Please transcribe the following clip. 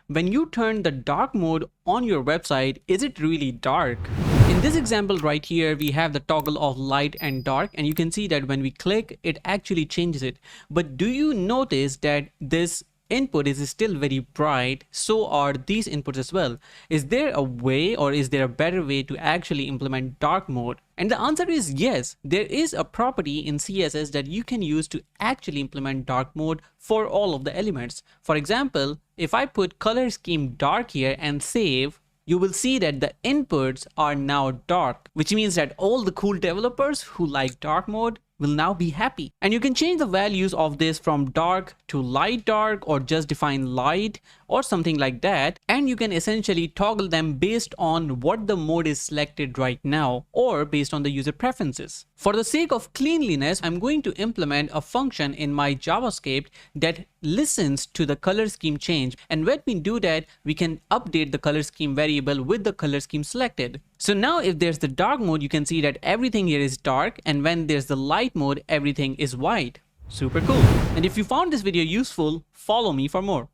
when you turn the dark mode on your website, is it really dark? In this example right here, we have the toggle of light and dark, and you can see that when we click, it actually changes it. But do you notice that this input is still very bright? So are these inputs as well. Is there a way, or is there a better way to actually implement dark mode? And the answer is yes. There is a property in CSS that you can use to actually implement dark mode for all of the elements. For example, if I put color scheme dark here and save, you will see that the inputs are now dark, which means that all the cool developers who like dark mode will now be happy. And you can change the values of this from dark to light dark, or just define light or something like that. And you can essentially toggle them based on what the mode is selected right now, or based on the user preferences. For the sake of cleanliness, I'm going to implement a function in my JavaScript that listens to the color scheme change. And when we do that, we can update the color scheme variable with the color scheme selected. So now if there's the dark mode, you can see that everything here is dark, and when there's the light mode, everything is white. Super cool. And if you found this video useful, follow me for more.